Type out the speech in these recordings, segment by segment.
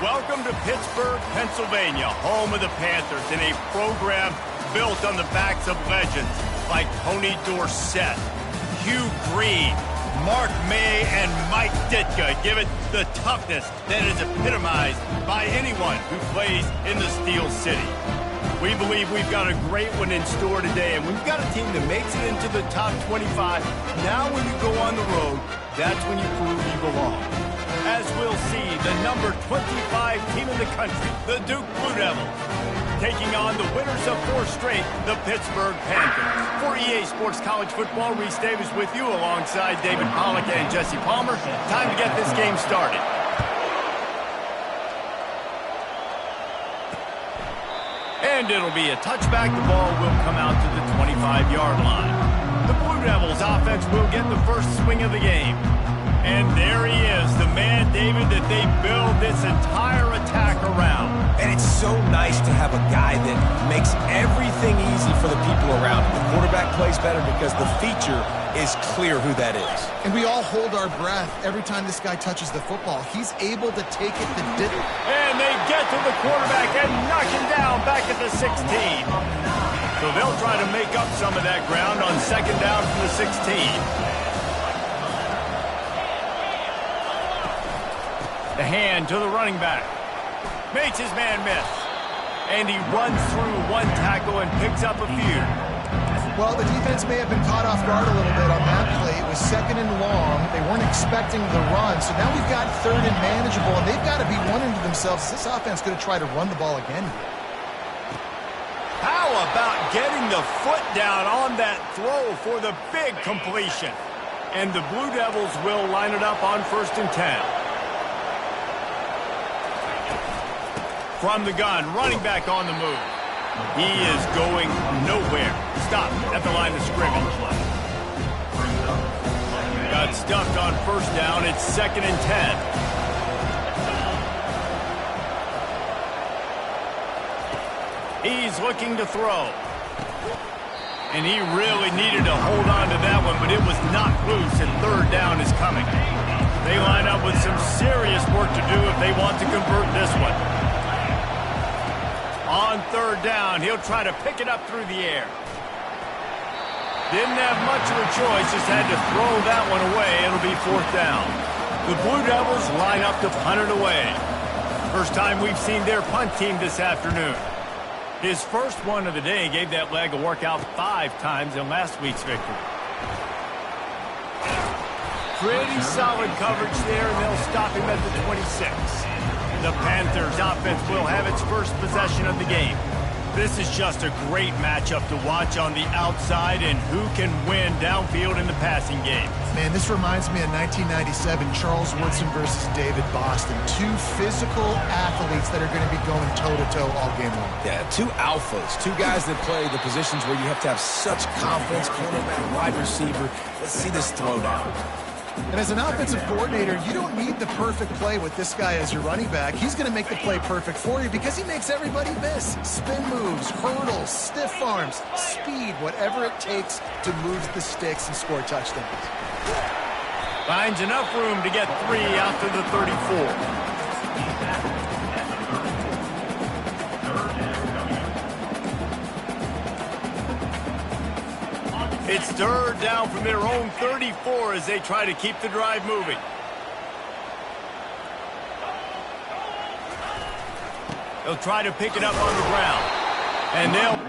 Welcome to Pittsburgh, Pennsylvania, home of the Panthers, in a program built on the backs of legends like Tony Dorsett, Hugh Green, Mark May, and Mike Ditka. Give it the toughness that is epitomized by anyone who plays in the Steel City. We believe we've got a great one in store today, and we've got a team that makes it into the top 25. Now when you go on the road, that's when you prove you belong. As we'll see, the number 25 team in the country, the Duke Blue Devils, taking on the winners of 4 straight, the Pittsburgh Panthers. For EA Sports College Football, Reese Davis with you alongside David Pollack and Jesse Palmer. Time to get this game started. And it'll be a touchback. The ball will come out to the 25-yard line. The Blue Devils offense will get the first swing of the game. And there he is, the man, David, that they build this entire attack around. And it's so nice to have a guy that makes everything easy for the people around him. The quarterback plays better because the feature is clear who that is. And we all hold our breath every time this guy touches the football. He's able to take it the distance. And they get to the quarterback and knock him down back at the 16. So they'll try to make up some of that ground on second down from the 16. The hand to the running back. Makes his man miss. And he runs through one tackle and picks up a few. Well, the defense may have been caught off guard a little bit on that play. It was second and long. They weren't expecting the run. So now we've got third and manageable, and they've got to be wondering to themselves, is this offense going to try to run the ball again here? How about getting the foot down on that throw for the big completion? And the Blue Devils will line it up on 1st and 10. From the gun, running back on the move. He is going nowhere. Stop at the line of scrimmage. Got stuffed on 1st down. It's 2nd and 10. He's looking to throw. And he really needed to hold on to that one, but it was knocked loose, and 3rd down is coming. They line up with some serious work to do if they want to convert this one. On 3rd down, he'll try to pick it up through the air. Didn't have much of a choice, just had to throw that one away. It'll be 4th down. The Blue Devils line up to punt it away. First time we've seen their punt team this afternoon. His first one of the day gave that leg a workout 5 times in last week's victory. Pretty solid coverage there, and they'll stop him at the 26. The Panthers offense will have its first possession of the game. This is just a great matchup to watch on the outside, and who can win downfield in the passing game. Man, this reminds me of 1997, Charles Woodson versus David Boston. 2 physical athletes that are going to be going toe-to-toe all game long. Yeah, 2 alphas, 2 guys that play the positions where you have to have such confidence, cornerback, wide receiver. Let's see this throwdown. And as an offensive coordinator, you don't need the perfect play with this guy as your running back. He's going to make the play perfect for you because he makes everybody miss. Spin moves, hurdles, stiff arms, speed, whatever it takes to move the sticks and score touchdowns. Finds enough room to get 3 out to the 34. It's 3rd down from their own 34 as they try to keep the drive moving. They'll try to pick it up on the ground. And they'll...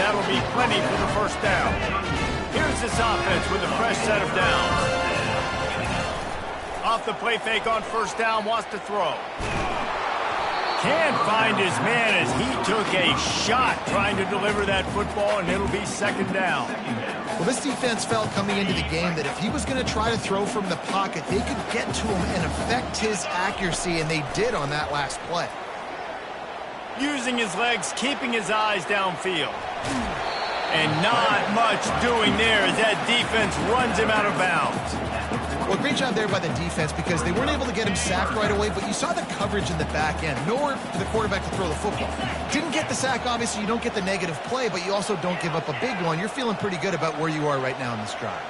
that'll be plenty for the first down. Here's this offense with a fresh set of downs. Off the play fake on first down, wants to throw. Can't find his man as he took a shot trying to deliver that football, and it'll be second down. Well, this defense felt coming into the game that if he was going to try to throw from the pocket, they could get to him and affect his accuracy, and they did on that last play. Using his legs, keeping his eyes downfield. And not much doing there as that defense runs him out of bounds. Well, great job there by the defense because they weren't able to get him sacked right away, but you saw the coverage in the back end. Nowhere for the quarterback to throw the football. Didn't get the sack, obviously. You don't get the negative play, but you also don't give up a big one. You're feeling pretty good about where you are right now in this drive.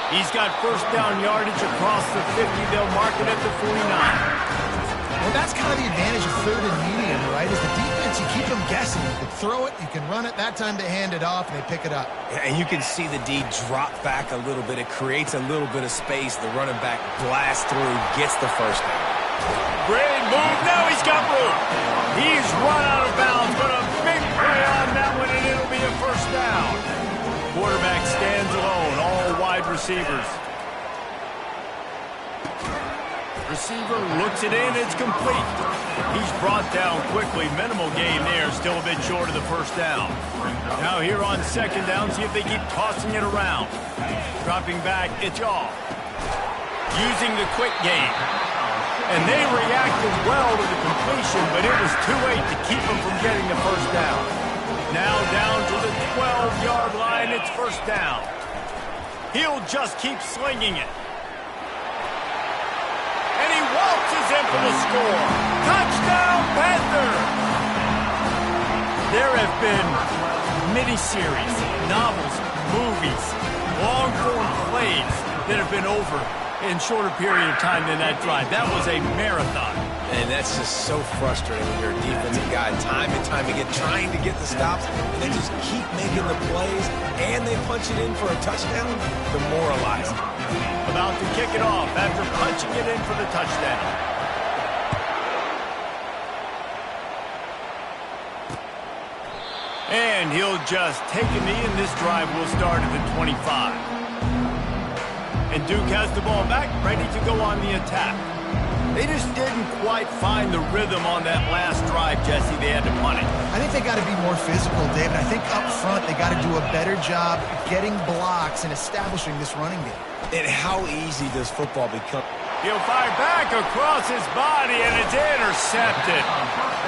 He's got first down yardage across the 50. They'll mark it at the 49. Well, that's kind of the advantage of third and medium, right? Is the defense, you keep them guessing. You can throw it, you can run it. That time they hand it off, and they pick it up. And you can see the D drop back a little bit. It creates a little bit of space. The running back blasts through, gets the first down. Great move. Now he's got room. He's run out of bounds, but a big play on that one, and it'll be a first down. Quarterback stands alone, all wide receivers. Receiver looks it in, it's complete. He's brought down quickly. Minimal gain there, still a bit short of the first down. Now here on second down, see if they keep tossing it around. Dropping back, it's off. Using the quick game. And they reacted well to the completion, but it was too late to keep them from getting the first down. Now down to the 12-yard line, it's first down. He'll just keep slinging it. And he waltzes in for the score. Touchdown, Panther! There have been miniseries, novels, movies, long-form plays that have been over in shorter period of time than that drive. That was a marathon. And that's just so frustrating when you're a defensive guy time and time again trying to get the stops, and they just keep making the plays, and they punch it in for a touchdown. Demoralizing. About to kick it off after punching it in for the touchdown. And he'll just take a knee, and this drive will start at the 25. And Duke has the ball back, ready to go on the attack. They just didn't quite find the rhythm on that last drive, Jesse. They had to punt it. I think they got to be more physical, David. I think up front they got to do a better job getting blocks and establishing this running game. And how easy does football become? He'll fire back across his body, and it's intercepted.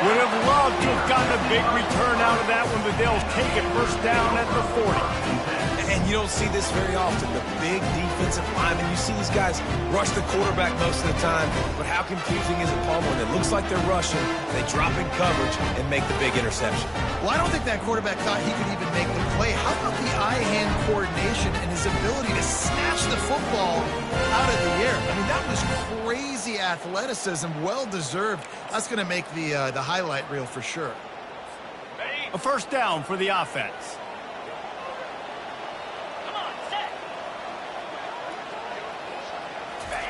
Would have loved to have gotten a big return out of that one, but they'll take it first down at the 40. And you don't see this very often. The big defensive linemen, you see these guys rush the quarterback most of the time, but how confusing is it, Paul, when it looks like they're rushing, they drop in coverage and make the big interception? Well, I don't think that quarterback thought he could even make the play. How about the eye-hand coordination and his ability to snatch the football out of the air? I mean, that was crazy athleticism, well-deserved. That's going to make the highlight reel for sure. A first down for the offense.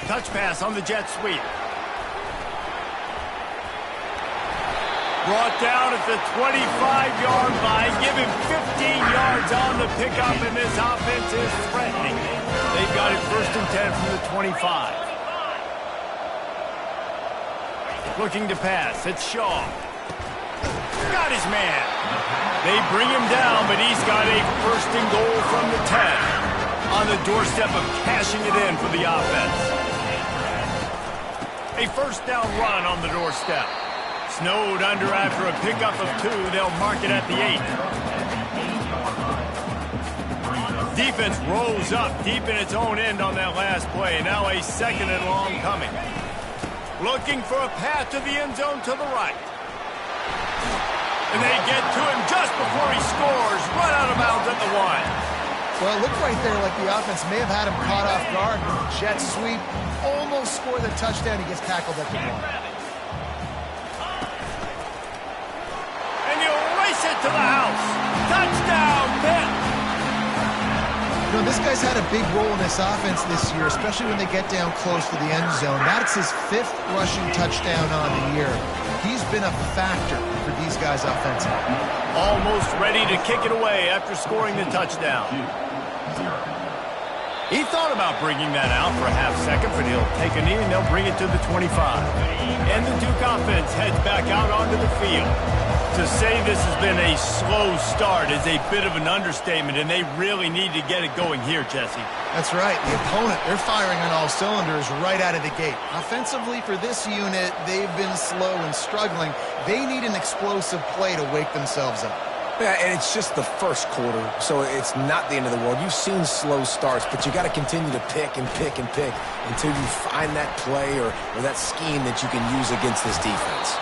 Touch pass on the jet sweep. Brought down at the 25-yard line. Give him 15 yards on the pickup, and this offense is threatening. They've got it first and 10 from the 25. Looking to pass. It's Shaw. Got his man. They bring him down, but he's got a first and goal from the 10. On the doorstep of cashing it in for the offense. A first down run on the doorstep. Snowed under after a pickup of 2. They'll mark it at the 8. Defense rolls up deep in its own end on that last play. Now a second and long coming. Looking for a path to the end zone to the right. And they get to him just before he scores. Run out of bounds at the 1. Well, it looked right there like the offense may have had him caught off guard with the jet sweep. Almost scored the touchdown. He gets tackled at the 1. And he'll race it to the house. Touchdown, Pitt. You know, know, this guy's had a big role in this offense this year, especially when they get down close to the end zone. That's his 5th rushing touchdown on the year. He's been a factor for these guys offensively. Almost ready to kick it away after scoring the touchdown. He thought about bringing that out for a half second, but he'll take a knee and they'll bring it to the 25. And the Duke offense heads back out onto the field. To say this has been a slow start is a bit of an understatement, and they really need to get it going here, Jesse. That's right. The opponent, they're firing on all cylinders right out of the gate. Offensively for this unit, they've been slow and struggling. They need an explosive play to wake themselves up. Yeah, and it's just the first quarter, so it's not the end of the world. You've seen slow starts, but you got to continue to pick and pick and pick until you find that play or that scheme that you can use against this defense.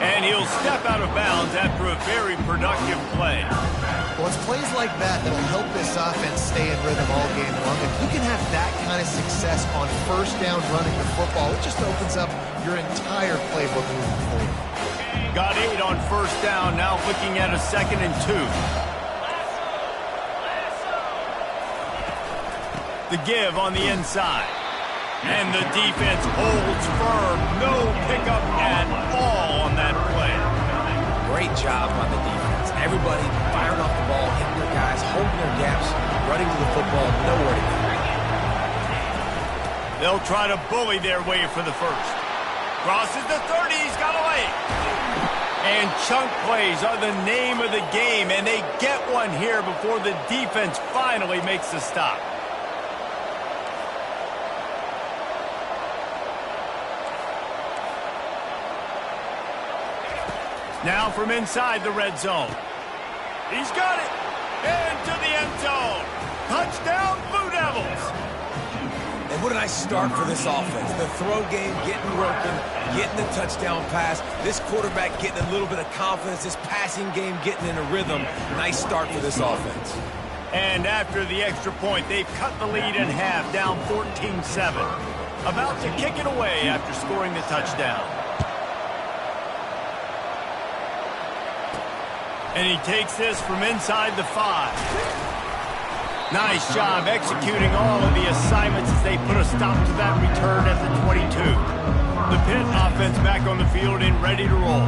And he'll step out of bounds after a very productive play. Well, it's plays like that that'll help this offense stay in rhythm all game long. If you can have that kind of success on first down running the football, it just opens up your entire playbook moving forward. Got 8 on first down, now looking at a 2nd and 2. The give on the inside. And the defense holds firm. No pickup at all on that play. Great job by the defense. Everybody firing off the ball, hitting their guys, holding their gaps, running to the football, nowhere to go. They'll try to bully their way for the first. Crosses the 30, he's got away. And chunk plays are the name of the game, and they get one here before the defense finally makes the stop. Now from inside the red zone. He's got it. Into the end zone. Touchdown, Blue Devils. And what a nice start for this offense. The throw game getting broken, getting the touchdown pass. This quarterback getting a little bit of confidence. This passing game getting in a rhythm. Nice start for this offense. And after the extra point, they've cut the lead in half, down 14-7. About to kick it away after scoring the touchdown. And he takes this from inside the 5. Nice job executing all of the assignments as they put a stop to that return at the 22. The Pitt offense back on the field and ready to roll.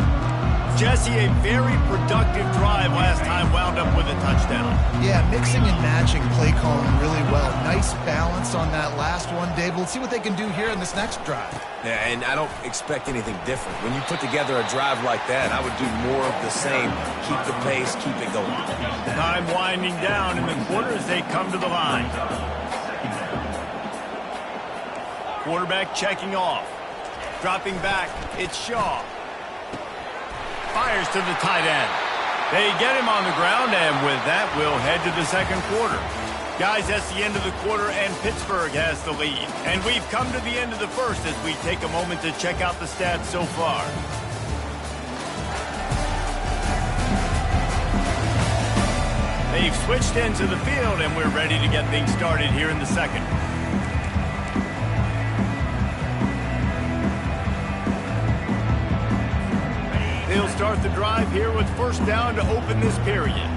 Jesse, a very productive drive last time wound up with a touchdown. Yeah, mixing and matching play calling really well. Nice balance on that last one, Dave. Let's see what they can do here in this next drive. Yeah, and I don't expect anything different. When you put together a drive like that, I would do more of the same. Keep the pace, keep it going. Time winding down in the quarter as they come to the line. Quarterback checking off. Dropping back, it's Shaw. Fires to the tight end. They get him on the ground, and with that, we'll head to the second quarter. Guys, that's the end of the quarter, and Pittsburgh has the lead. And we've come to the end of the first as we take a moment to check out the stats so far. They've switched into the field, and we're ready to get things started here in the second. They'll start the drive here with first down to open this period.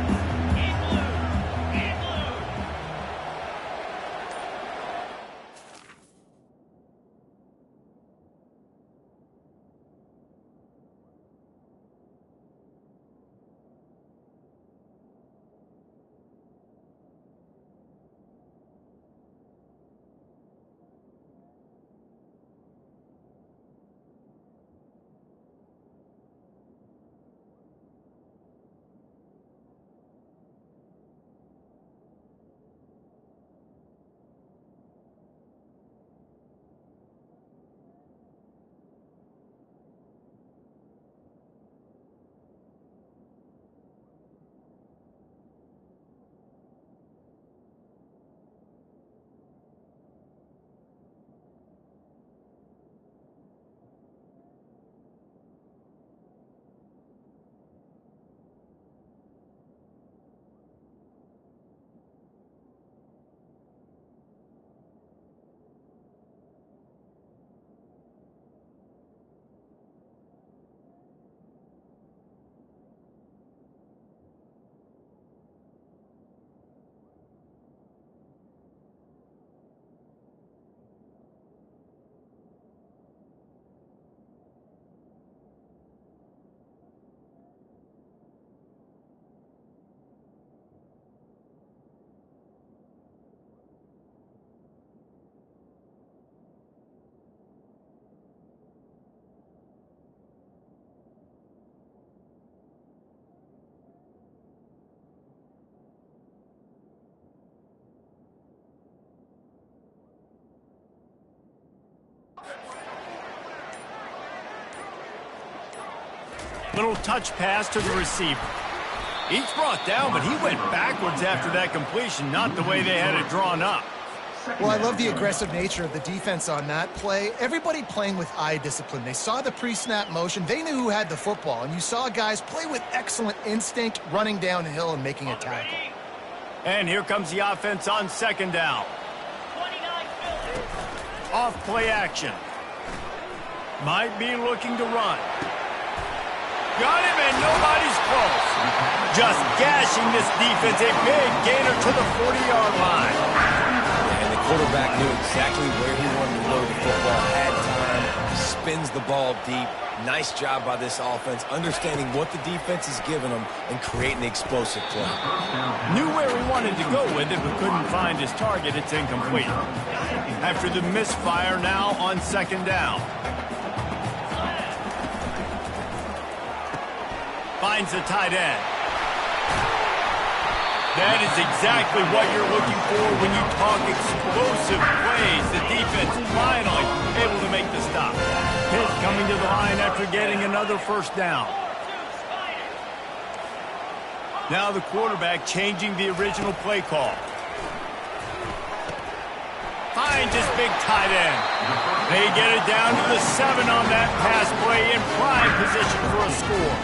Little touch pass to the receiver. Each brought down, but he went backwards after that completion, not the way they had it drawn up. Well, I love the aggressive nature of the defense on that play. Everybody playing with eye discipline. They saw the pre-snap motion. They knew who had the football, and you saw guys play with excellent instinct, running downhill and making a tackle. And here comes the offense on second down. Off play action. Might be looking to run. Got him, and nobody's close. Just gashing this defense. A big gainer to the 40-yard line. And the quarterback knew exactly where he wanted to load the football. Had time, spins the ball deep. Nice job by this offense, understanding what the defense is giving them and creating the explosive play. Knew where he wanted to go with it, but couldn't find his target. It's incomplete. After the misfire, now on second down. Finds the tight end. That is exactly what you're looking for when you talk explosive plays. The defense finally able to make the stop. Pitt coming to the line after getting another first down. Now the quarterback changing the original play call. Finds his big tight end. They get it down to the 7 on that pass play in prime position for a score.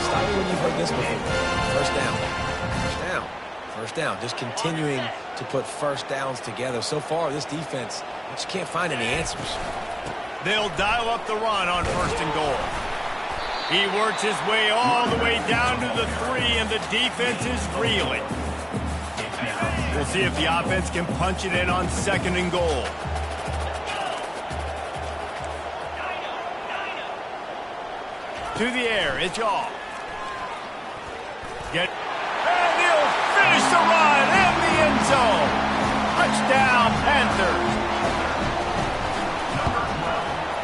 Stop when you've heard this before. First down. First down. First down. Just continuing to put first downs together. So far, this defense just can't find any answers. They'll dial up the run on first and goal. He works his way all the way down to the 3, and the defense is reeling. We'll see if the offense can punch it in on second and goal. To the air, it's off. And he'll finish the run in the end zone. Touchdown, Panthers.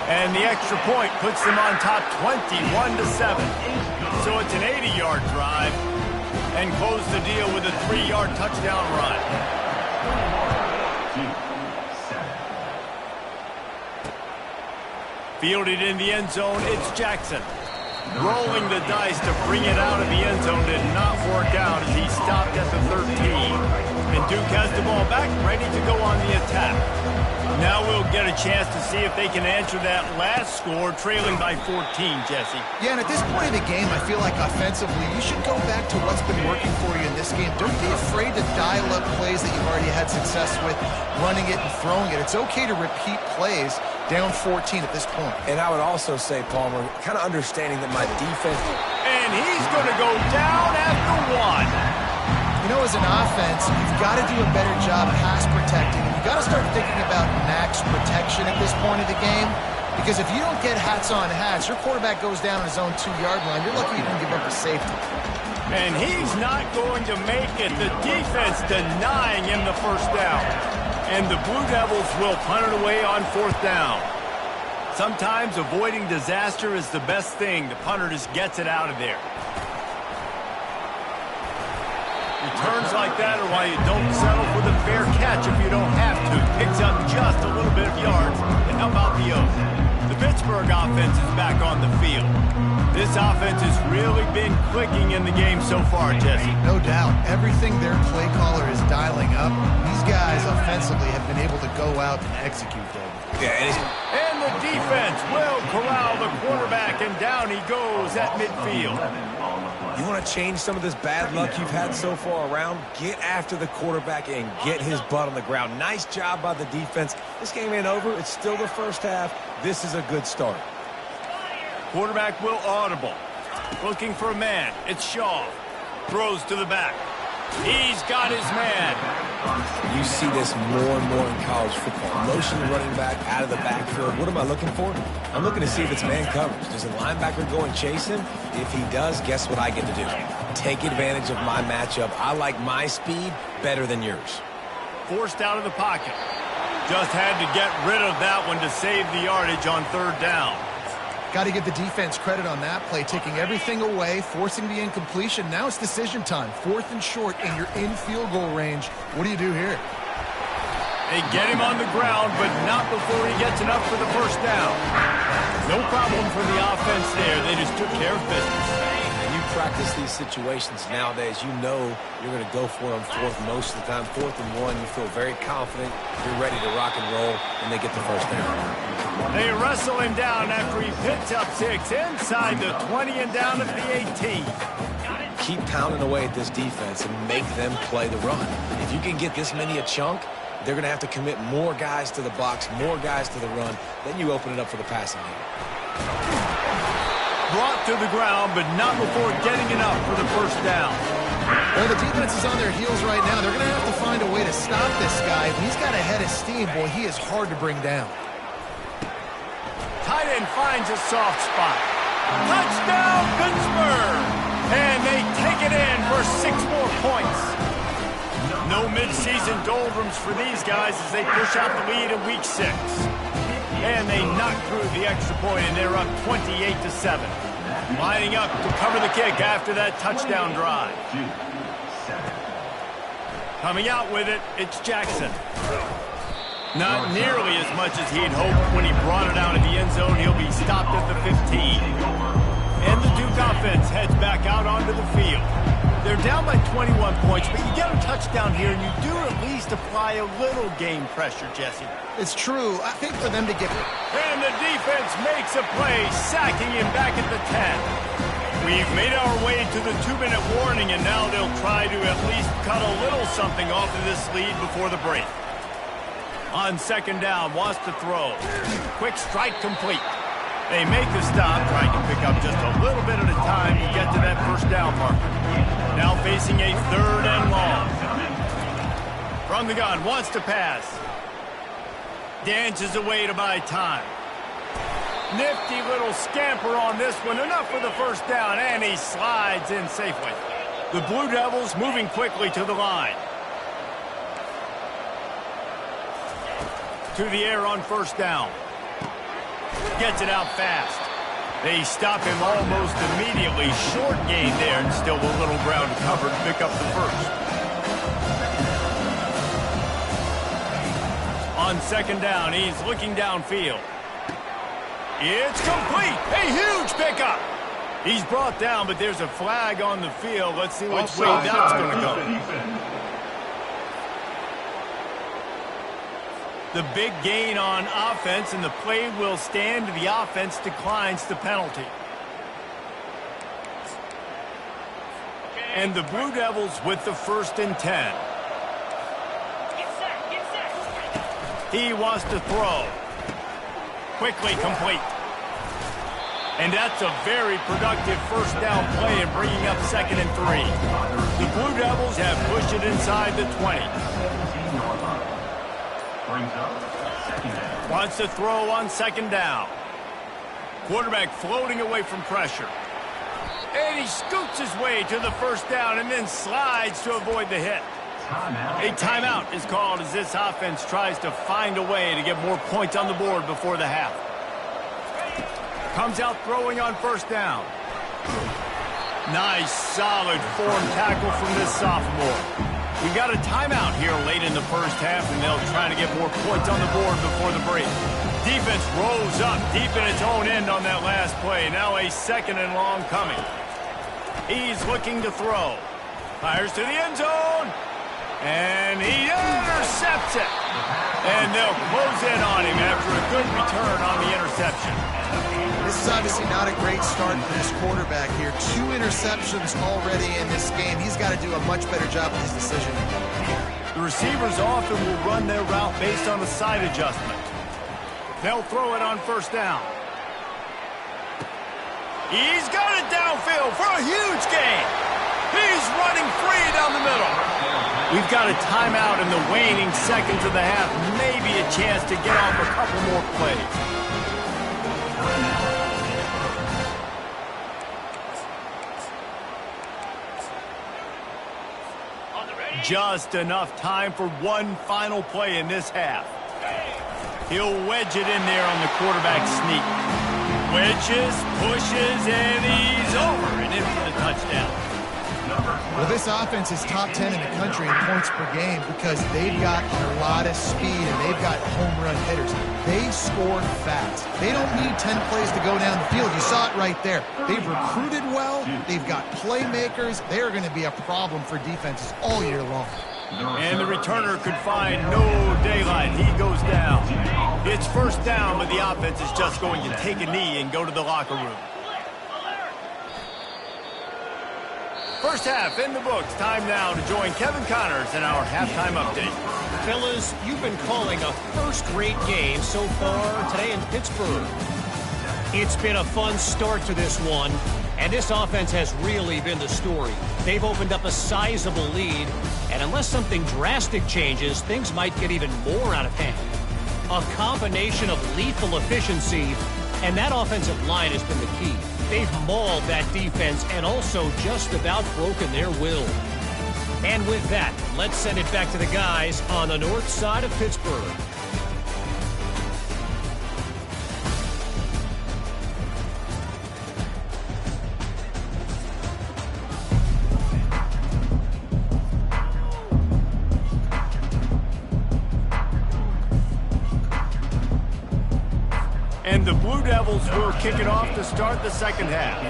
And the extra point puts them on top 21-7. So it's an 80-yard drive. And close the deal with a 3-yard touchdown run. Fielded in the end zone, it's Jackson. Rolling the dice to bring it out of the end zone did not work out as he stopped at the 13. And Duke has the ball back, ready to go on the attack. Now we'll get a chance to see if they can answer that last score, trailing by 14, Jesse. Yeah, and at this point of the game, I feel like offensively, you should go back to what's been working for you in this game. Don't be afraid to dial up plays that you've already had success with, running it and throwing it. It's okay to repeat plays down 14 at this point. And I would also say, Palmer, kind of understanding that my defense... And he's going to go down after 1. You know, as an offense, you've got to do a better job pass protecting. And you've got to start thinking about max protection at this point of the game. Because if you don't get hats on hats, your quarterback goes down his own 2-yard line. You're lucky you didn't give up a safety. And he's not going to make it. The defense denying him the first down. And the Blue Devils will punt it away on 4th down. Sometimes avoiding disaster is the best thing. The punter just gets it out of there. Returns like that are why you don't settle for the fair catch if you don't have to. Picks up just a little bit of yards. And how about the oath? The Pittsburgh offense is back on the field. This offense has really been clicking in the game so far, Jesse. No doubt. Everything their play caller is dialing up, these guys offensively have been able to go out and execute, David. Yeah, and the defense will corral the quarterback, and down he goes at midfield. You want to change some of this bad luck you've had so far around? Get after the quarterback and get his butt on the ground. Nice job by the defense. This game ain't over. It's still the first half. This is a good start. Quarterback will audible. Looking for a man. It's Shaw. Throws to the back. He's got his man. You see this more and more in college football. Motion running back out of the backfield. What am I looking for? I'm looking to see if it's man coverage. Does the linebacker go and chase him? If he does, guess what I get to do? Take advantage of my matchup. I like my speed better than yours. Forced out of the pocket. Just had to get rid of that one to save the yardage on 3rd down. Got to give the defense credit on that play, taking everything away, forcing the incompletion. Now it's decision time. 4th and short, and you're in field goal range. What do you do here? They get him on the ground, but not before he gets enough for the first down. No problem for the offense there. They just took care of business. And you practice these situations nowadays, you know you're going to go for them fourth most of the time. 4th and 1, you feel very confident. You're ready to rock and roll, and they get the first down. They wrestle him down after he picks up 6 inside the 20 and down at the 18. Keep pounding away at this defense and make them play the run. If you can get this many a chunk, they're going to have to commit more guys to the box, more guys to the run. Then you open it up for the passing game. Brought to the ground, but not before getting enough for the first down. Well, the defense is on their heels right now. They're going to have to find a way to stop this guy. He's got a head of steam. Boy, he is hard to bring down. Tight end finds a soft spot. Touchdown, Pittsburgh! And they take it in for 6 more points. No midseason doldrums for these guys as they push out the lead in Week 6. And they knock through the extra point, and they're up 28-7. Lining up to cover the kick after that touchdown drive. Coming out with it, it's Jackson. Not nearly as much as he'd hoped when he brought it out of the end zone. He'll be stopped at the 15. And the Duke offense heads back out onto the field. They're down by 21 points, but you get a touchdown here, and you do at least apply a little game pressure, Jesse. It's true. I think for them to get... And the defense makes a play, sacking him back at the 10. We've made our way to the 2-minute warning, and now they'll try to at least cut a little something off of this lead before the break. On 2nd down, wants to throw. Quick strike complete. They make the stop, trying to pick up just a little bit at a time to get to that first down marker. Now facing a 3rd and long. From the gun, wants to pass. Dances away to buy time. Nifty little scamper on this one. Enough for the first down, and he slides in safely. The Blue Devils moving quickly to the line. To the air on 1st down. Gets it out fast. They stop him almost immediately. Short gain there, and still a little ground covered to pick up the first. On 2nd down, he's looking downfield. It's complete. A huge pickup. He's brought down, but there's a flag on the field. Let's see which way that's going to go. The big gain on offense, and the play will stand. The offense declines the penalty. And the Blue Devils with the 1st and 10. He wants to throw. Quickly complete. And that's a very productive first down play and bringing up 2nd and 3. The Blue Devils have pushed it inside the 20. Wants to throw on 2nd down. Quarterback floating away from pressure. And he scoots his way to the first down and then slides to avoid the hit. A timeout is called as this offense tries to find a way to get more points on the board before the half. Comes out throwing on 1st down. Nice, solid form tackle from this sophomore. We've got a timeout here late in the first half, and they'll try to get more points on the board before the break. Defense rolls up deep in its own end on that last play. Now a 2nd and long coming. He's looking to throw. Fires to the end zone. And he intercepts it. And they'll close in on him after a good return on the interception. This is obviously not a great start for this quarterback here. 2 interceptions already in this game. He's got to do a much better job with his decision. The receivers often will run their route based on a side adjustment. They'll throw it on 1st down. He's got it downfield for a huge gain. He's running free down the middle. We've got a timeout in the waning seconds of the half. Maybe a chance to get off a couple more plays. Just enough time for one final play in this half. He'll wedge it in there on the quarterback sneak. Wedges, pushes, and he's over and in for the touchdown. Well, this offense is top 10 in the country in points per game because they've got a lot of speed and they've got home run hitters. They score fast. They don't need 10 plays to go down the field. You saw it right there. They've recruited well. They've got playmakers. They are going to be a problem for defenses all year long. And the returner could find no daylight. He goes down. It's first down, but the offense is just going to take a knee and go to the locker room. First half in the books. Time now to join Kevin Connors in our halftime update. Fellas, you've been calling a first-rate game so far today in Pittsburgh. It's been a fun start to this one, and this offense has really been the story. They've opened up a sizable lead, and unless something drastic changes, things might get even more out of hand. A combination of lethal efficiency, and that offensive line has been the key. They've mauled that defense and also just about broken their will. And with that, let's send it back to the guys on the north side of Pittsburgh. And the Blue Devils will kick it off to start the second half.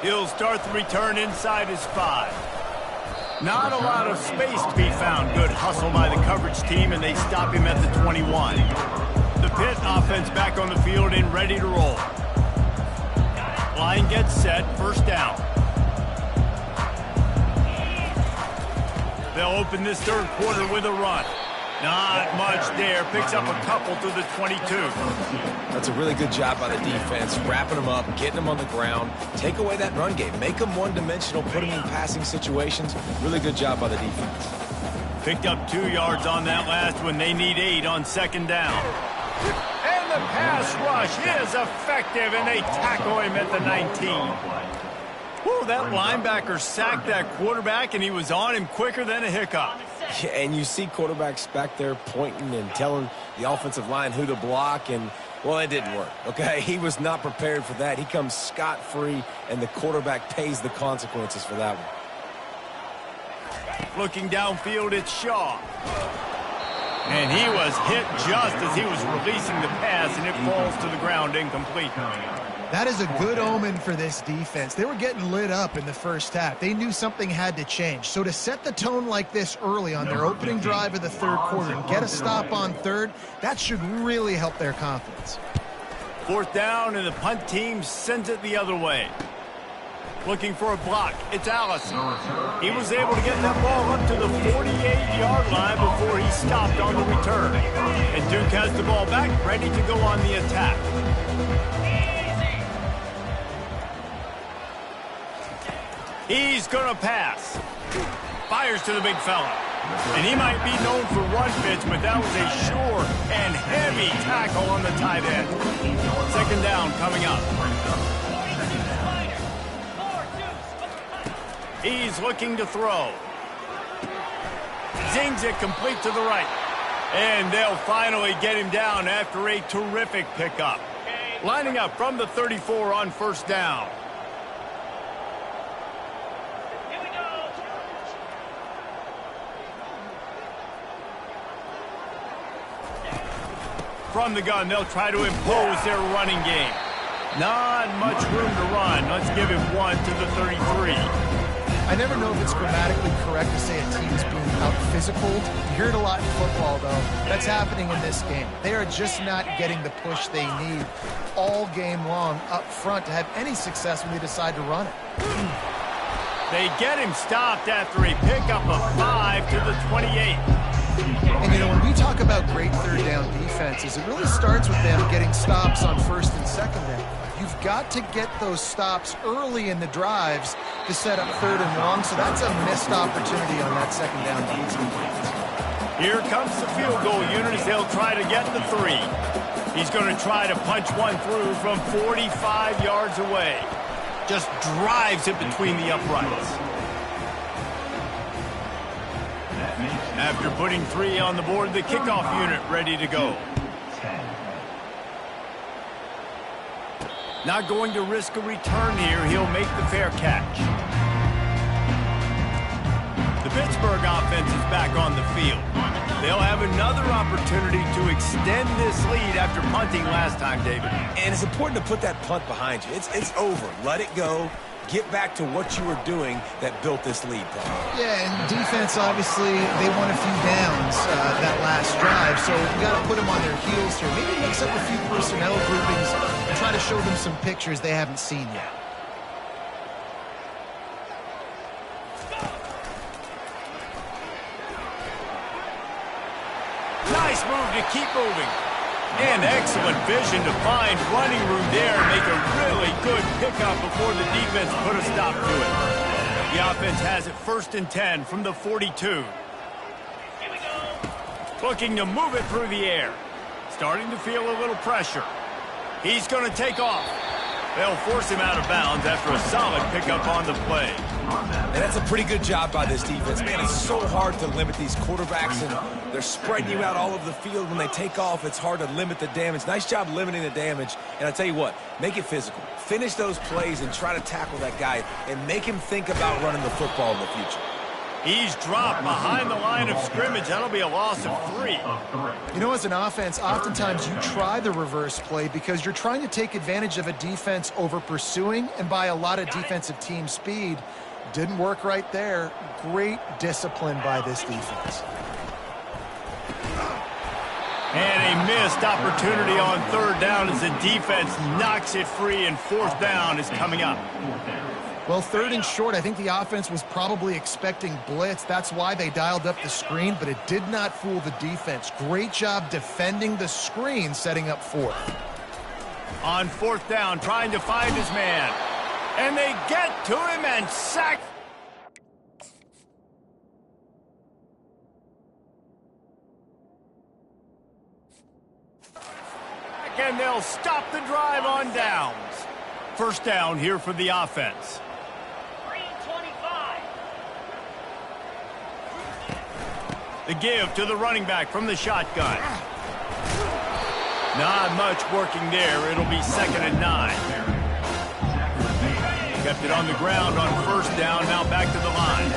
He'll start the return inside his 5. Not a lot of space to be found. Good hustle by the coverage team, and they stop him at the 21. The Pitt offense back on the field and ready to roll. Line gets set, first down. They'll open this third quarter with a run. Not much there. Picks up a couple to the 22. That's a really good job by the defense, wrapping them up, getting them on the ground. Take away that run game. Make them one-dimensional, put them in passing situations. Really good job by the defense. Picked up 2 yards on that last one. They need 8 on second down. And the pass rush is effective, and they tackle him at the 19. Whew, that linebacker sacked that quarterback, and he was on him quicker than a hiccup. Yeah, and you see quarterbacks back there pointing and telling the offensive line who to block, and, well, it didn't work, okay? He was not prepared for that. He comes scot-free, and the quarterback pays the consequences for that one. Looking downfield, it's Shaw. And he was hit just as he was releasing the pass, and it falls to the ground incomplete. That is a good omen for this defense. They were getting lit up in the first half. They knew something had to change. So to set the tone like this early on their opening drive of the third quarter and get a stop on third, that should really help their confidence. Fourth down, and the punt team sends it the other way. Looking for a block. It's Allison. He was able to get that ball up to the 48-yard line before he stopped on the return. And Duke has the ball back, ready to go on the attack. He's going to pass. Fires to the big fella. And he might be known for run fits, but that was a sure and heavy tackle on the tight end. Second down coming up. He's looking to throw. Zings it complete to the right. And they'll finally get him down after a terrific pickup. Lining up from the 34 on first down. From the gun, they'll try to impose their running game. Not much room to run. Let's give him 1 to the 33. I never know if it's grammatically correct to say a team is being out-physicaled. You hear it a lot in football, though. That's happening in this game. They are just not getting the push they need all game long up front to have any success when they decide to run it. They get him stopped after a pickup of 5 to the 28. And, you know, when we talk about great third down defenses, it really starts with them getting stops on first and second down. You've got to get those stops early in the drives to set up third and long, so that's a missed opportunity on that second down defense. Here comes the field goal unit as they'll try to get the 3. He's going to try to punch one through from 45 yards away. Just drives it between the uprights. After putting 3 on the board, the kickoff unit ready to go. Not going to risk a return here. He'll make the fair catch. The Pittsburgh offense is back on the field. They'll have another opportunity to extend this lead after punting last time, David. And it's important to put that punt behind you. It's over. Let it go. Get back to what you were doing that built this lead, Paul. Yeah, and defense, obviously, they won a few downs that last drive, so you got to put them on their heels here. Maybe mix up a few personnel groupings and try to show them some pictures they haven't seen yet. Nice move to keep moving. And excellent vision to find running room there and make a really good pickup before the defense put a stop to it. The offense has it 1st and 10 from the 42. Looking to move it through the air. Starting to feel a little pressure. He's going to take off. They'll force him out of bounds after a solid pickup on the play. And that's a pretty good job by this defense. Man, it's so hard to limit these quarterbacks, and they're spreading you out all over the field. When they take off, it's hard to limit the damage. Nice job limiting the damage. And I tell you what, make it physical. Finish those plays and try to tackle that guy and make him think about running the football in the future. He's dropped behind the line of scrimmage. That'll be a loss of 3. You know, as an offense, oftentimes you try the reverse play because you're trying to take advantage of a defense over pursuing and by a lot of defensive team speed. Didn't work right there. Great discipline by this defense. And a missed opportunity on 3rd down as the defense knocks it free, and 4th down is coming up. Well, 3rd and short, I think the offense was probably expecting blitz. That's why they dialed up the screen, but it did not fool the defense. Great job defending the screen, setting up 4th. On 4th down, trying to find his man. And they get to him and sack. And they'll stop the drive on downs. 1st down here for the offense. The give to the running back from the shotgun. Not much working there. It'll be 2nd and 9. Kept it on the ground on 1st down. Now back to the line.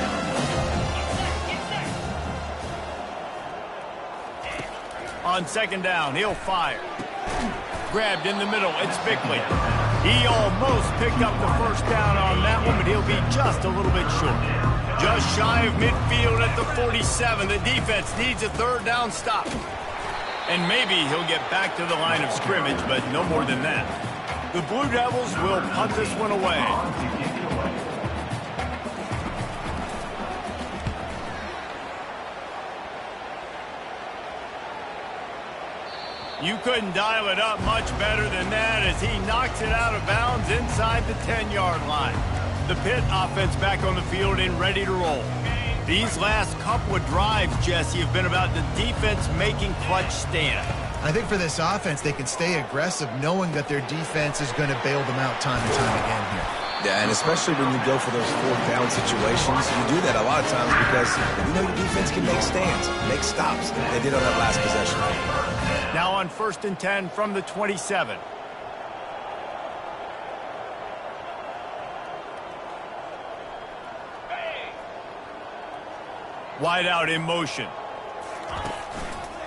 On 2nd down, he'll fire. Grabbed in the middle. It's Bickley. He almost picked up the 1st down on that one, but he'll be just a little bit short. Just shy of midfield at the 47. The defense needs a 3rd down stop. And maybe he'll get back to the line of scrimmage, but no more than that. The Blue Devils will punt this one away. You couldn't dial it up much better than that as he knocks it out of bounds inside the 10-yard line. The Pitt offense back on the field and ready to roll. These last couple of drives, Jesse, have been about the defense making clutch stand. I think for this offense, they can stay aggressive knowing that their defense is going to bail them out time and time again here. Yeah, and especially when you go for those 4th down situations, you do that a lot of times because you know your defense can make stands, make stops. They did on that last possession. Now on 1st and 10 from the 27. Wide out in motion.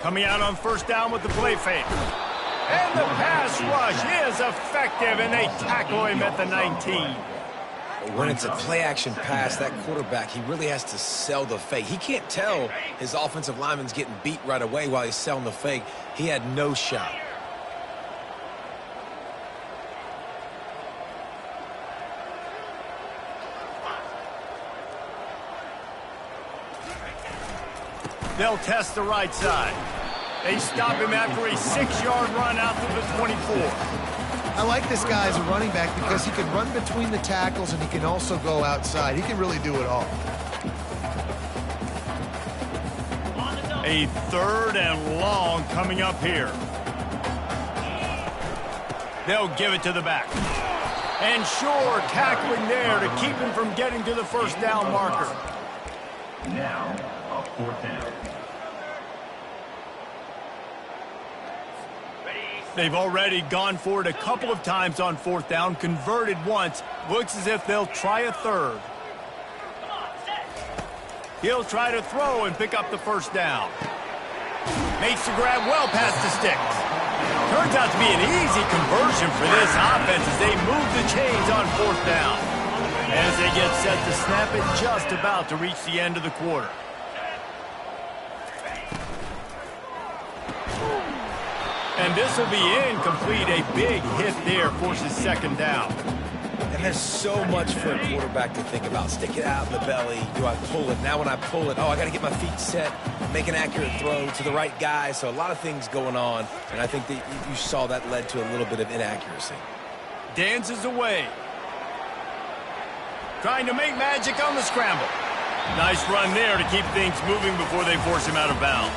Coming out on 1st down with the play fake. And the pass rush is effective, and they tackle him at the 19. When it's a play-action pass, that quarterback, he really has to sell the fake. He can't tell his offensive lineman's getting beat right away while he's selling the fake. He had no shot. They'll test the right side. They stop him after a 6-yard run out to the 24. I like this guy as a running back because he can run between the tackles and he can also go outside. He can really do it all. A 3rd and long coming up here. They'll give it to the back. And sure, tackling there to keep him from getting to the 1st down marker. Now, a 4th down. They've already gone for it a couple of times on fourth down, converted once. Looks as if they'll try a third. He'll try to throw and pick up the first down. Makes the grab well past the sticks. Turns out to be an easy conversion for this offense as they move the chains on fourth down. As they get set to snap it, just about to reach the end of the quarter. And this will be incomplete. A big hit there forces second down. And there's so much for a quarterback to think about. Stick it out in the belly. Do I pull it? Now when I pull it, I got to get my feet set, make an accurate throw to the right guy. So a lot of things going on. And I think that you saw that led to a little bit of inaccuracy. Dances away. Trying to make magic on the scramble. Nice run there to keep things moving before they force him out of bounds.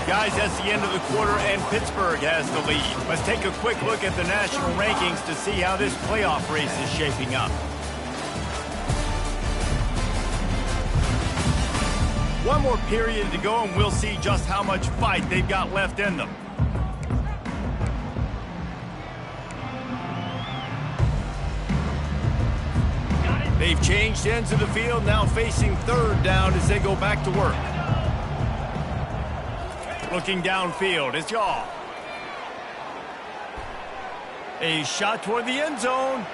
Guys, that's the end of the quarter, and Pittsburgh has the lead. Let's take a quick look at the national rankings to see how this playoff race is shaping up. One more period to go, and we'll see just how much fight they've got left in them. They've changed ends of the field, now facing third down as they go back to work. Looking downfield, it's Yaw. A shot toward the end zone.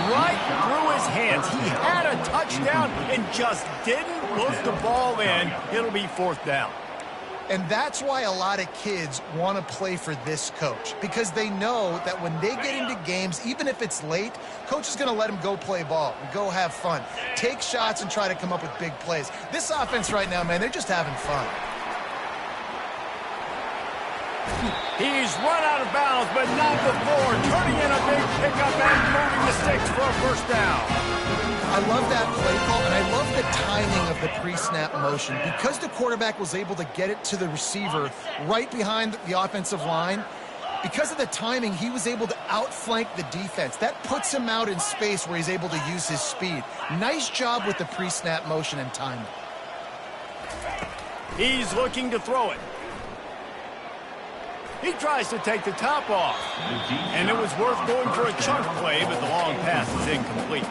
Right through his hands. He had a touchdown and just didn't look the ball in. It'll be fourth down. And that's why a lot of kids want to play for this coach, because they know that when they get into games, even if it's late, coach is going to let them go play ball and go have fun. Take shots and try to come up with big plays. This offense right now, man, they're just having fun. He's run out of bounds, but not before. Turning in a big pickup and moving the sticks for a first down. I love that play call, and I love the timing of the pre-snap motion. Because the quarterback was able to get it to the receiver right behind the offensive line, because of the timing, he was able to outflank the defense. That puts him out in space where he's able to use his speed. Nice job with the pre-snap motion and timing. He's looking to throw it. He tries to take the top off. And it was worth going for a chunk play, but the long pass is incomplete.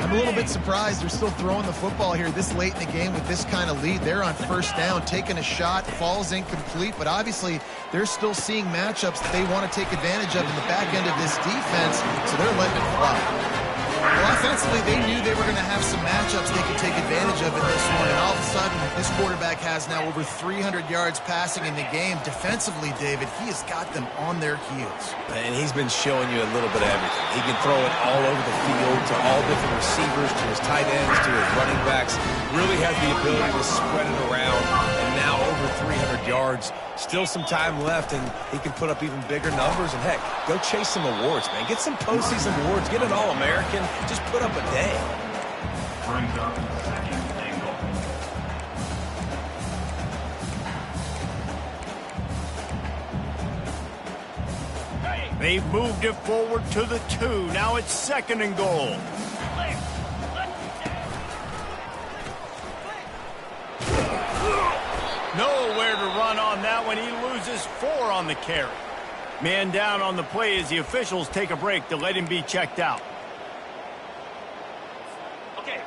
I'm a little bit surprised they're still throwing the football here this late in the game with this kind of lead. They're on first down, taking a shot, falls incomplete, but obviously they're still seeing matchups that they want to take advantage of in the back end of this defense, so they're letting it fly. Well, offensively, they knew they were going to have some matchups they could take advantage of in this one, and all of a sudden, this quarterback has now over 300 yards passing in the game. Defensively, David, he has got them on their heels. And he's been showing you a little bit of everything. He can throw it all over the field to all different receivers, to his tight ends, to his running backs. Really has the ability to spread it around, and now over 300 yards. Still some time left, and he can put up even bigger numbers. And, heck, go chase some awards, man. Get some postseason awards. Get an All-American. Just put up a day. Brings up second and goal. They've moved it forward to the 2. Now it's second and goal. Nowhere to run on that one. He loses 4 on the carry. Man down on the play as the officials take a break to let him be checked out.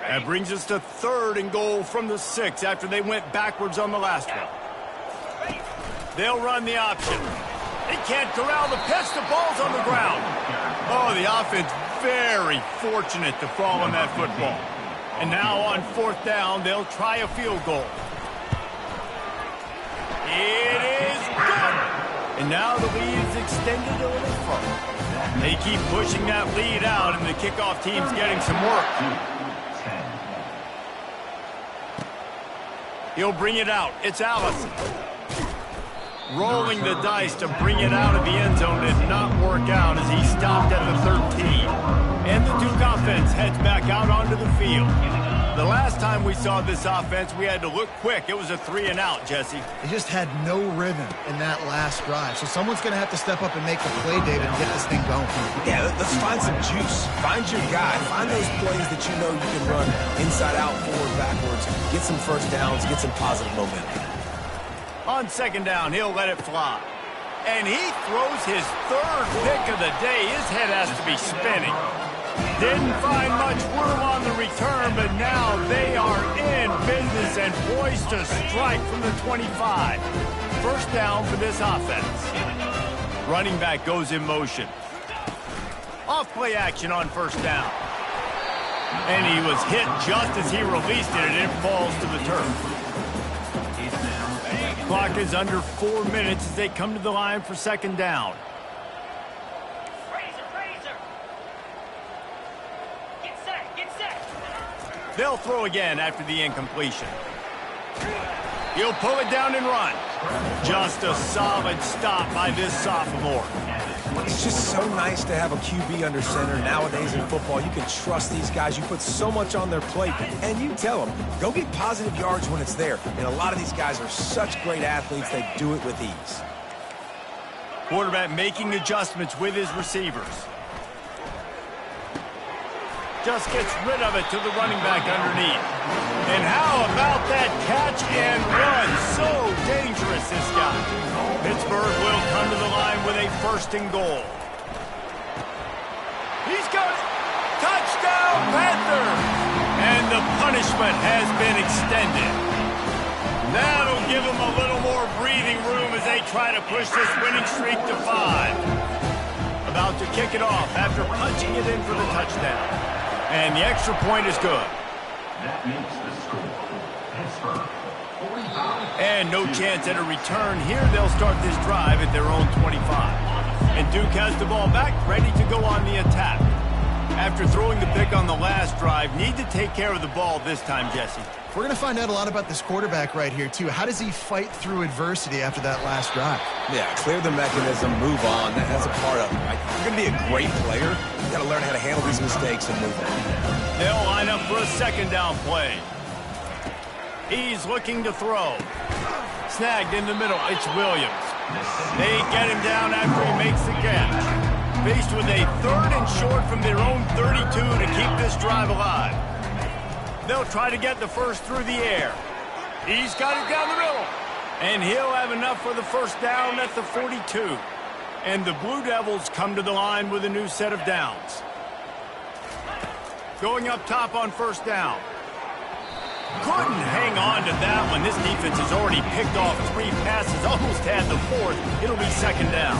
That brings us to third and goal from the 6 after they went backwards on the last one. They'll run the option. They can't corral the pitch. The ball's on the ground. Oh, the offense very fortunate to fall on that football. And now on fourth down, they'll try a field goal. It is good. And now the lead is extended a little further. They keep pushing that lead out, and the kickoff team's getting some work. He'll bring it out. It's Allison. Rolling the dice to bring it out of the end zone did not work out as he stopped at the 13. And the Duke offense heads back out onto the field. The last time we saw this offense, we had to look quick. It was a 3-and-out, Jesse. They just had no rhythm in that last drive. So someone's going to have to step up and make a play, David, and get this thing going. Yeah, let's find some juice. Find your guy. Find those plays that you know you can run inside out, forward, backwards. Get some first downs. Get some positive momentum. On second down, he'll let it fly. And he throws his third pick of the day. His head has to be spinning. Didn't find much room on the return, but now they are in business and poised to strike from the 25. First down for this offense. Running back goes in motion. Off play action on first down. And he was hit just as he released it, and it falls to the turf. Clock is under 4 minutes as they come to the line for second down. They'll throw again after the incompletion. He'll pull it down and run. Just a solid stop by this sophomore. It's just so nice to have a QB under center. Nowadays in football, you can trust these guys. You put so much on their plate, and you tell them, go get positive yards when it's there. And a lot of these guys are such great athletes, they do it with ease. Quarterback making adjustments with his receivers. Just gets rid of it to the running back underneath. And how about that catch and run? So dangerous, this guy. Pittsburgh will come to the line with a first and goal. He's got it. Touchdown, Panthers! And the punishment has been extended. That'll give them a little more breathing room as they try to push this winning streak to 5. About to kick it off after punching it in for the touchdown. And the extra point is good. That makes the score. Pittsburgh 45. And no chance at a return here. They'll start this drive at their own 25. And Duke has the ball back, ready to go on the attack. After throwing the pick on the last drive, need to take care of the ball this time, Jesse. We're going to find out a lot about this quarterback right here, too. How does he fight through adversity after that last drive? Yeah, clear the mechanism, move on. That's a part of it. Right? You're going to be a great player. You got to learn how to handle these mistakes and move on. They'll line up for a second down play. He's looking to throw. Snagged in the middle. It's Williams. They get him down after he makes the catch. Faced with a third and short from their own 32 to keep this drive alive. They'll try to get the first through the air. He's got it down the middle. And he'll have enough for the first down at the 42. And the Blue Devils come to the line with a new set of downs. Going up top on first down. Couldn't hang on to that one. This defense has already picked off 3 passes, almost had the 4th. It'll be second down.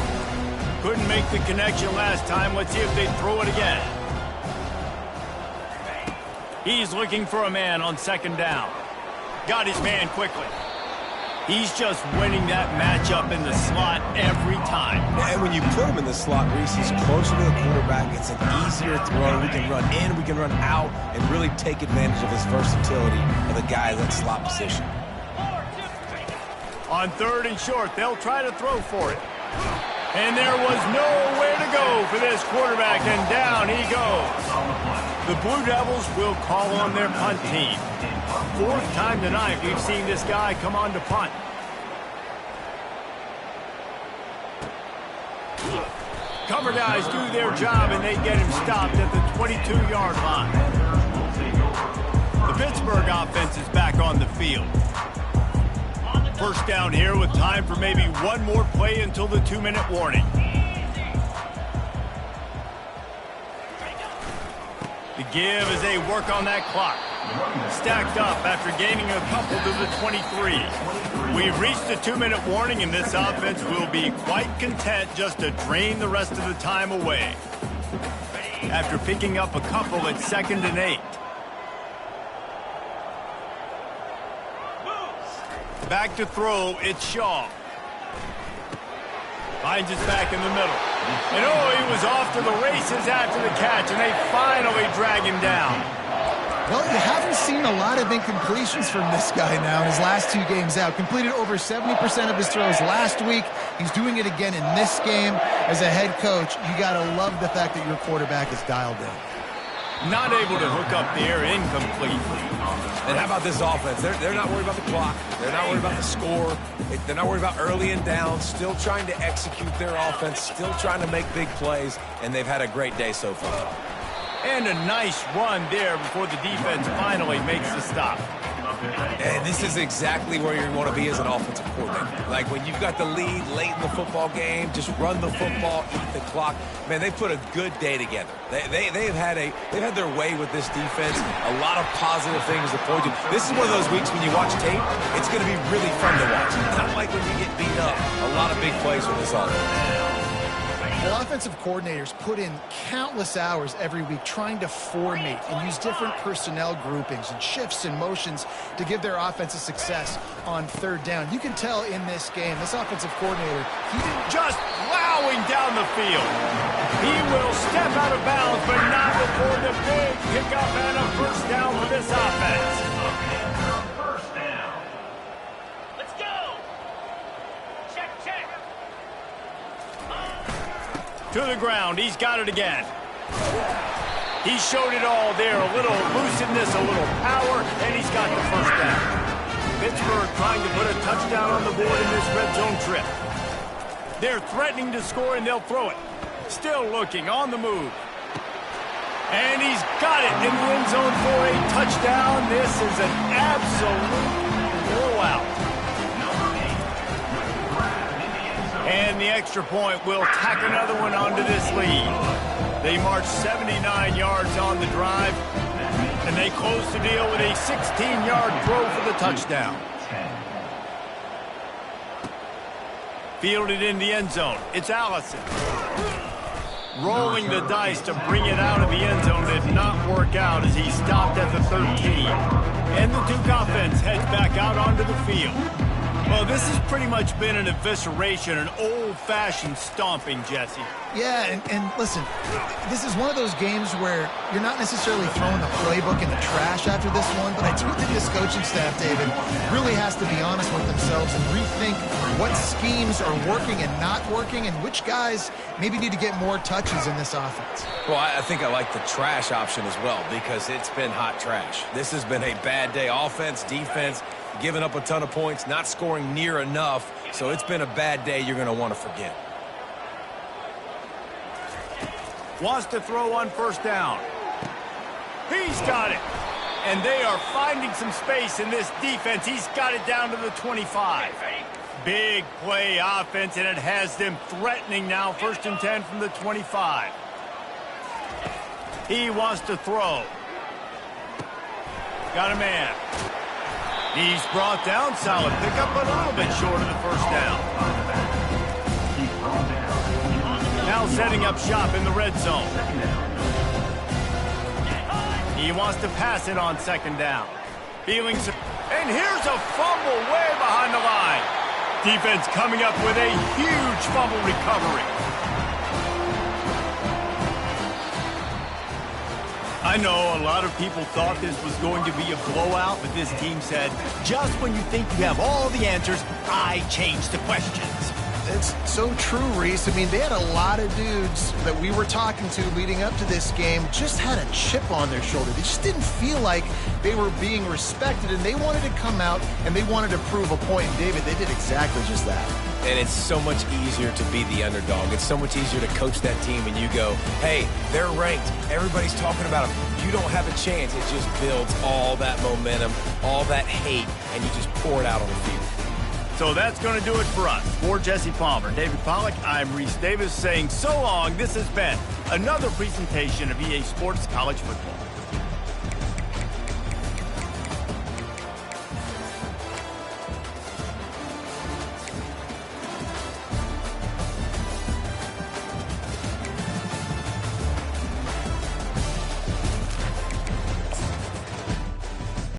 Couldn't make the connection last time. Let's see if they throw it again. He's looking for a man on second down. Got his man quickly. He's just winning that matchup in the slot every time. And when you put him in the slot, Reese, he's closer to the quarterback. It's an easier throw. We can run in, we can run out, and really take advantage of his versatility of the guy in that slot position. On third and short, they'll try to throw for it. And there was nowhere to go for this quarterback, and down he goes. The Blue Devils will call on their punt team. 4th time tonight we've seen this guy come on to punt. Cover guys do their job, and they get him stopped at the 22-yard line. The Pittsburgh offense is back on the field. First down here with time for maybe one more play until the 2-minute warning. The give as they work on that clock. Stacked up after gaining a couple to the 23. We've reached the 2-minute warning, and this offense will be quite content just to drain the rest of the time away. After picking up a couple at 2nd and 8. Back to throw, it's Shaw. Finds his back in the middle. And oh, he was off to the races after the catch, and they finally drag him down. Well, you haven't seen a lot of incompletions from this guy now in his last 2 games out. Completed over 70% of his throws last week. He's doing it again in this game. As a head coach, you got to love the fact that your quarterback is dialed in. Not able to hook up there, incomplete. And how about this offense? They're not worried about the clock. They're not worried about the score. They're not worried about early and down. Still trying to execute their offense. Still trying to make big plays. And they've had a great day so far. And a nice run there before the defense finally makes the stop. And this is exactly where you want to be as an offensive coordinator. Like when you've got the lead late in the football game, just run the football, eat the clock. Man, they put a good day together. They've had their way with this defense. A lot of positive things to point to. This is one of those weeks when you watch tape, it's going to be really fun to watch. Not like when you get beat up. A lot of big plays with this offense. Well, offensive coordinators put in countless hours every week trying to formate and use different personnel groupings and shifts and motions to give their offense a success on third down. You can tell in this game, this offensive coordinator, he just plowing down the field. He will step out of bounds, but not before the big pickup and a first down for this offense. First down. Let's go. Check, check. To the ground. He's got it again. He showed it all there. A little elusiveness, a little power, and he's got the first down. Pittsburgh trying to put a touchdown on the board in this red zone trip. They're threatening to score, and they'll throw it. Still looking, on the move. And he's got it in the end zone for a touchdown. This is an absolute blowout. And the extra point will tack another one onto this lead. They march 79 yards on the drive, and they close the deal with a 16-yard throw for the touchdown. Fielded in the end zone. It's Allison. Rolling the dice to bring it out of the end zone did not work out as he stopped at the 13. And the Duke offense heads back out onto the field. Well, this has pretty much been an evisceration, an old-fashioned stomping, Jesse. Yeah, and listen, this is one of those games where you're not necessarily throwing the playbook in the trash after this one, but I do think this coaching staff, David, really has to be honest with themselves and rethink what schemes are working and not working and which guys maybe need to get more touches in this offense. Well, I think I like the trash option as well because it's been hot trash. This has been a bad day. Offense, defense, giving up a ton of points, not scoring near enough. So it's been a bad day you're going to want to forget. Wants to throw on first down. He's got it. And they are finding some space in this defense. He's got it down to the 25. Big play offense, and it has them threatening now. 1st and 10 from the 25. He wants to throw. Got a man. He's brought down. Solid pickup, but a little bit short of the first down. Now setting up shop in the red zone. He wants to pass it on 2nd down. Feeling some, and here's a fumble way behind the line. Defense coming up with a huge fumble recovery. I know a lot of people thought this was going to be a blowout, but this team said, just when you think you have all the answers, I change the questions. It's so true, Reese. I mean, they had a lot of dudes that we were talking to leading up to this game just had a chip on their shoulder. They just didn't feel like they were being respected, and they wanted to come out and they wanted to prove a point. And David, they did exactly just that. And it's so much easier to be the underdog. It's so much easier to coach that team and you go, hey, they're ranked. Everybody's talking about them. You don't have a chance. It just builds all that momentum, all that hate, and you just pour it out on the field. So that's going to do it for us. For Jesse Palmer, David Pollack, I'm Reese Davis saying so long. This has been another presentation of EA Sports College Football.